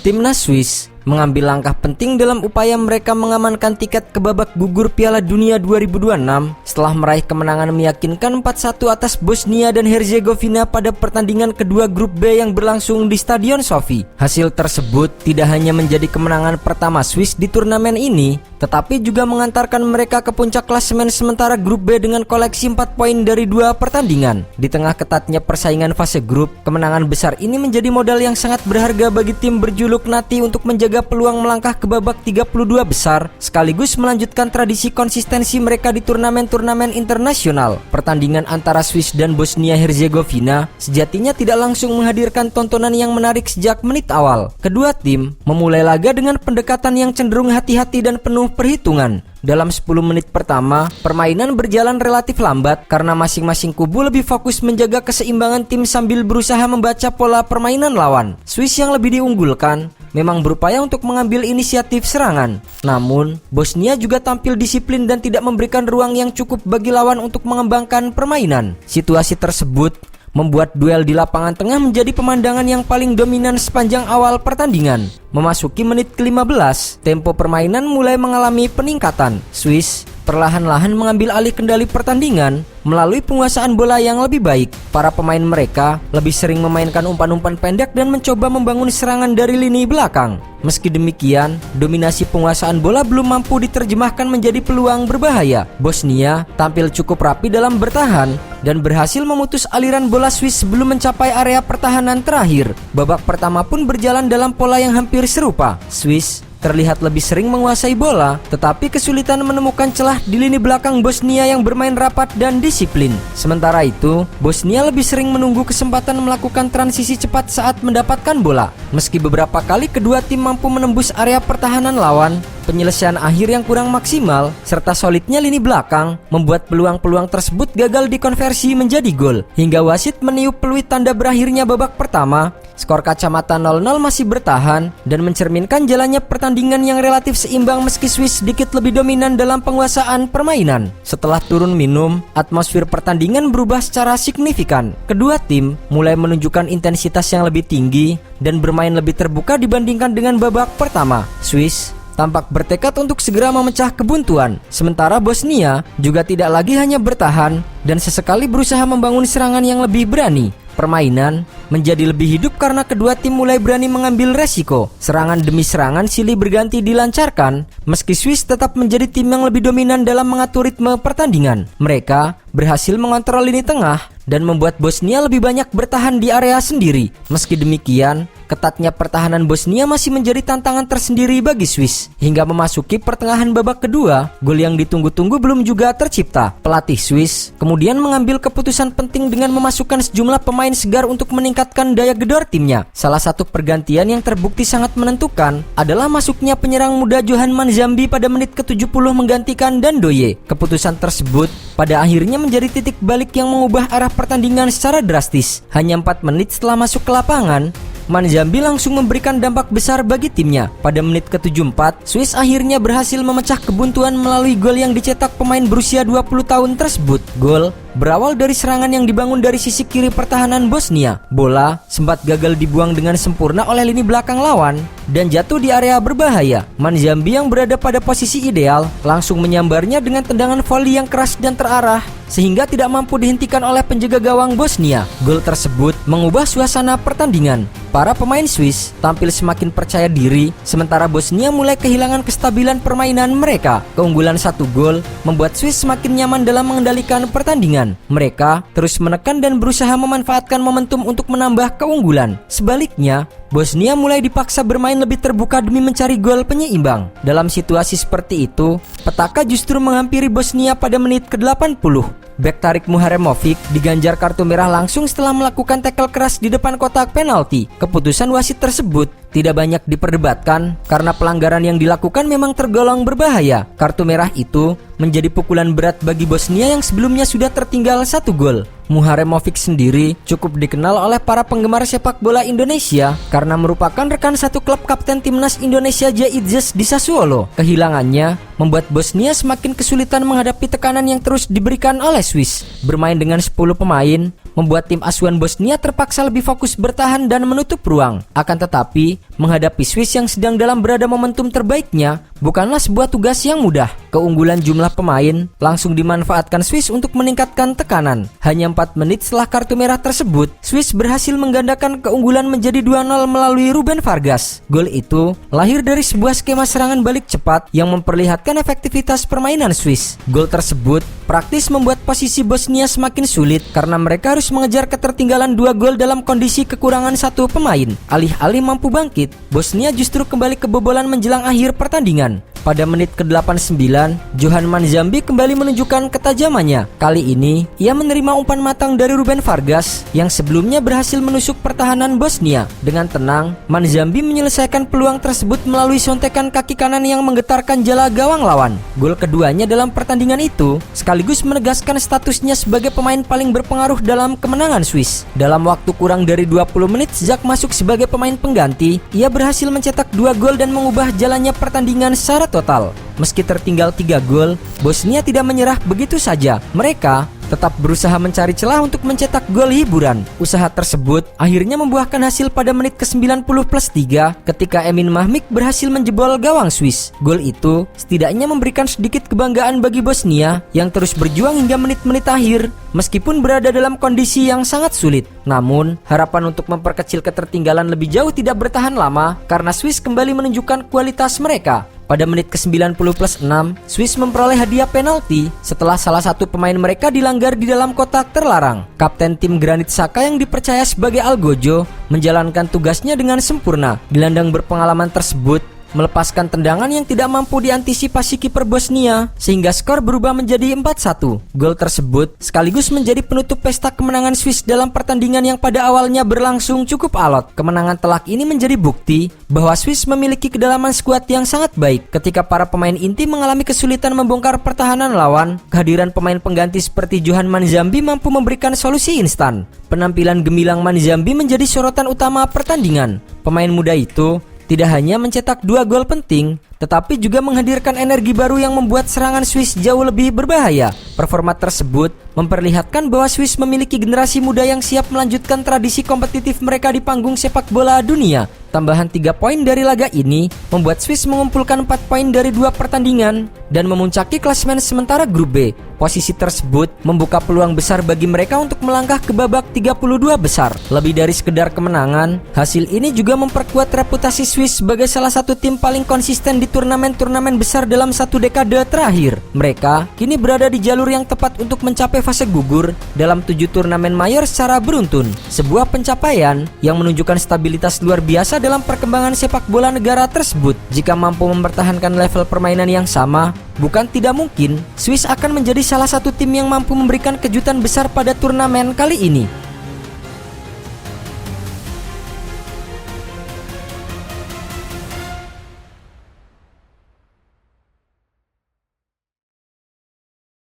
Timnas Swiss mengambil langkah penting dalam upaya mereka mengamankan tiket ke babak gugur Piala Dunia 2026 setelah meraih kemenangan meyakinkan 4-1 atas Bosnia dan Herzegovina pada pertandingan kedua grup B yang berlangsung di Stadion Sofi. Hasil tersebut tidak hanya menjadi kemenangan pertama Swiss di turnamen ini, tetapi juga mengantarkan mereka ke puncak klasemen sementara grup B dengan koleksi 4 poin dari 2 pertandingan. Di tengah ketatnya persaingan fase grup, kemenangan besar ini menjadi modal yang sangat berharga bagi tim berjuluk Nati untuk menjaga peluang melangkah ke babak 32 besar sekaligus melanjutkan tradisi konsistensi mereka di turnamen-turnamen internasional. Pertandingan antara Swiss dan Bosnia Herzegovina sejatinya tidak langsung menghadirkan tontonan yang menarik sejak menit awal. Kedua tim memulai laga dengan pendekatan yang cenderung hati-hati dan penuh perhitungan. Dalam 10 menit pertama, permainan berjalan relatif lambat karena masing-masing kubu lebih fokus menjaga keseimbangan tim sambil berusaha membaca pola permainan lawan. Swiss yang lebih diunggulkan memang berupaya untuk mengambil inisiatif serangan. Namun, Bosnia juga tampil disiplin dan tidak memberikan ruang yang cukup bagi lawan untuk mengembangkan permainan. Situasi tersebut membuat duel di lapangan tengah menjadi pemandangan yang paling dominan sepanjang awal pertandingan. Memasuki menit ke-15, tempo permainan mulai mengalami peningkatan. Swiss perlahan-lahan mengambil alih kendali pertandingan melalui penguasaan bola yang lebih baik. Para pemain mereka lebih sering memainkan umpan-umpan pendek dan mencoba membangun serangan dari lini belakang. Meski demikian, dominasi penguasaan bola belum mampu diterjemahkan menjadi peluang berbahaya. Bosnia tampil cukup rapi dalam bertahan dan berhasil memutus aliran bola Swiss sebelum mencapai area pertahanan terakhir. Babak pertama pun berjalan dalam pola yang hampir serupa. Swiss terlihat lebih sering menguasai bola, tetapi kesulitan menemukan celah di lini belakang Bosnia yang bermain rapat dan disiplin. Sementara itu, Bosnia lebih sering menunggu kesempatan melakukan transisi cepat saat mendapatkan bola. Meski beberapa kali kedua tim mampu menembus area pertahanan lawan, penyelesaian akhir yang kurang maksimal serta solidnya lini belakang membuat peluang-peluang tersebut gagal dikonversi menjadi gol. Hingga wasit meniup peluit tanda berakhirnya babak pertama, skor kacamata 0-0 masih bertahan dan mencerminkan jalannya pertandingan yang relatif seimbang meski Swiss sedikit lebih dominan dalam penguasaan permainan. Setelah turun minum, atmosfer pertandingan berubah secara signifikan. Kedua tim mulai menunjukkan intensitas yang lebih tinggi dan bermain lebih terbuka dibandingkan dengan babak pertama. Swiss tampak bertekad untuk segera memecah kebuntuan, sementara Bosnia juga tidak lagi hanya bertahan dan sesekali berusaha membangun serangan yang lebih berani. Permainan menjadi lebih hidup karena kedua tim mulai berani mengambil resiko. Serangan demi serangan silih berganti dilancarkan, meski Swiss tetap menjadi tim yang lebih dominan dalam mengatur ritme pertandingan. Mereka berhasil mengontrol lini tengah dan membuat Bosnia lebih banyak bertahan di area sendiri. Meski demikian, ketatnya pertahanan Bosnia masih menjadi tantangan tersendiri bagi Swiss. Hingga memasuki pertengahan babak kedua, gol yang ditunggu-tunggu belum juga tercipta. Pelatih Swiss kemudian mengambil keputusan penting dengan memasukkan sejumlah pemain segar untuk meningkatkan daya gedor timnya. Salah satu pergantian yang terbukti sangat menentukan adalah masuknya penyerang muda Johan Manzambi pada menit ke-70 menggantikan Dandoye. Keputusan tersebut pada akhirnya menjadi titik balik yang mengubah arah pertandingan secara drastis. Hanya 4 menit setelah masuk ke lapangan, Manzambi langsung memberikan dampak besar bagi timnya. Pada menit ke-74, Swiss akhirnya berhasil memecah kebuntuan melalui gol yang dicetak pemain berusia 20 tahun tersebut. Gol berawal dari serangan yang dibangun dari sisi kiri pertahanan Bosnia. Bola sempat gagal dibuang dengan sempurna oleh lini belakang lawan dan jatuh di area berbahaya. Manzambi yang berada pada posisi ideal langsung menyambarnya dengan tendangan voli yang keras dan terarah sehingga tidak mampu dihentikan oleh penjaga gawang Bosnia. Gol tersebut mengubah suasana pertandingan. Para pemain Swiss tampil semakin percaya diri, sementara Bosnia mulai kehilangan kestabilan permainan mereka. Keunggulan 1 gol membuat Swiss semakin nyaman dalam mengendalikan pertandingan. Mereka terus menekan dan berusaha memanfaatkan momentum untuk menambah keunggulan. Sebaliknya, Bosnia mulai dipaksa bermain lebih terbuka demi mencari gol penyeimbang. Dalam situasi seperti itu, petaka justru menghampiri Bosnia pada menit ke-80. Bek Tarik Muharemovic diganjar kartu merah langsung setelah melakukan tackle keras di depan kotak penalti. Keputusan wasit tersebut tidak banyak diperdebatkan karena pelanggaran yang dilakukan memang tergolong berbahaya. Kartu merah itu menjadi pukulan berat bagi Bosnia yang sebelumnya sudah tertinggal 1 gol. Muharemovic sendiri cukup dikenal oleh para penggemar sepak bola Indonesia karena merupakan rekan satu klub kapten timnas Indonesia Jaidzes di Sassuolo. Kehilangannya membuat Bosnia semakin kesulitan menghadapi tekanan yang terus diberikan oleh Swiss. Bermain dengan 10 pemain membuat tim asuhan Bosnia terpaksa lebih fokus bertahan dan menutup ruang. Akan tetapi, menghadapi Swiss yang sedang dalam berada momentum terbaiknya bukanlah sebuah tugas yang mudah. Keunggulan jumlah pemain langsung dimanfaatkan Swiss untuk meningkatkan tekanan. Hanya 4 menit setelah kartu merah tersebut, Swiss berhasil menggandakan keunggulan menjadi 2-0 melalui Ruben Vargas. Gol itu lahir dari sebuah skema serangan balik cepat yang memperlihatkan efektivitas permainan Swiss. Gol tersebut praktis membuat posisi Bosnia semakin sulit karena mereka harus mengejar ketertinggalan 2 gol dalam kondisi kekurangan 1 pemain. Alih-alih mampu bangkit, Bosnia justru kembali kebobolan menjelang akhir pertandingan. Pada menit ke-89, Johan Manzambi kembali menunjukkan ketajamannya. Kali ini, ia menerima umpan matang dari Ruben Vargas yang sebelumnya berhasil menusuk pertahanan Bosnia. Dengan tenang, Manzambi menyelesaikan peluang tersebut melalui sontekan kaki kanan yang menggetarkan jala gawang lawan. Gol keduanya dalam pertandingan itu sekaligus menegaskan statusnya sebagai pemain paling berpengaruh dalam kemenangan Swiss. Dalam waktu kurang dari 20 menit sejak masuk sebagai pemain pengganti, ia berhasil mencetak 2 gol dan mengubah jalannya pertandingan secara total. Meski tertinggal 3 gol, Bosnia tidak menyerah begitu saja. Mereka tetap berusaha mencari celah untuk mencetak gol hiburan. Usaha tersebut akhirnya membuahkan hasil pada menit ke-90+3 ketika Emin Mahmik berhasil menjebol gawang Swiss. Gol itu setidaknya memberikan sedikit kebanggaan bagi Bosnia yang terus berjuang hingga menit-menit akhir meskipun berada dalam kondisi yang sangat sulit. Namun, harapan untuk memperkecil ketertinggalan lebih jauh tidak bertahan lama karena Swiss kembali menunjukkan kualitas mereka. Pada menit ke-90+6, Swiss memperoleh hadiah penalti setelah salah satu pemain mereka dilanggar di dalam kotak terlarang. Kapten tim Granit Xhaka yang dipercaya sebagai Algojo menjalankan tugasnya dengan sempurna. Gelandang berpengalaman tersebut melepaskan tendangan yang tidak mampu diantisipasi kiper Bosnia sehingga skor berubah menjadi 4-1. Gol tersebut sekaligus menjadi penutup pesta kemenangan Swiss dalam pertandingan yang pada awalnya berlangsung cukup alot. Kemenangan telak ini menjadi bukti bahwa Swiss memiliki kedalaman skuad yang sangat baik. Ketika para pemain inti mengalami kesulitan membongkar pertahanan lawan, kehadiran pemain pengganti seperti Johan Manzambi mampu memberikan solusi instan. Penampilan gemilang Manzambi menjadi sorotan utama pertandingan. Pemain muda itu tidak hanya mencetak 2 gol penting, tetapi juga menghadirkan energi baru yang membuat serangan Swiss jauh lebih berbahaya. Performa tersebut memperlihatkan bahwa Swiss memiliki generasi muda yang siap melanjutkan tradisi kompetitif mereka di panggung sepak bola dunia. Tambahan 3 poin dari laga ini membuat Swiss mengumpulkan 4 poin dari 2 pertandingan dan memuncaki klasemen sementara grup B. Posisi tersebut membuka peluang besar bagi mereka untuk melangkah ke babak 32 besar. Lebih dari sekedar kemenangan, hasil ini juga memperkuat reputasi Swiss sebagai salah satu tim paling konsisten di turnamen-turnamen besar dalam 1 dekade terakhir. Mereka kini berada di jalur yang tepat untuk mencapai fase gugur dalam 7 turnamen mayor secara beruntun. Sebuah pencapaian yang menunjukkan stabilitas luar biasa dalam perkembangan sepak bola negara tersebut. Jika mampu mempertahankan level permainan yang sama, bukan tidak mungkin Swiss akan menjadi salah satu tim yang mampu memberikan kejutan besar pada turnamen kali ini.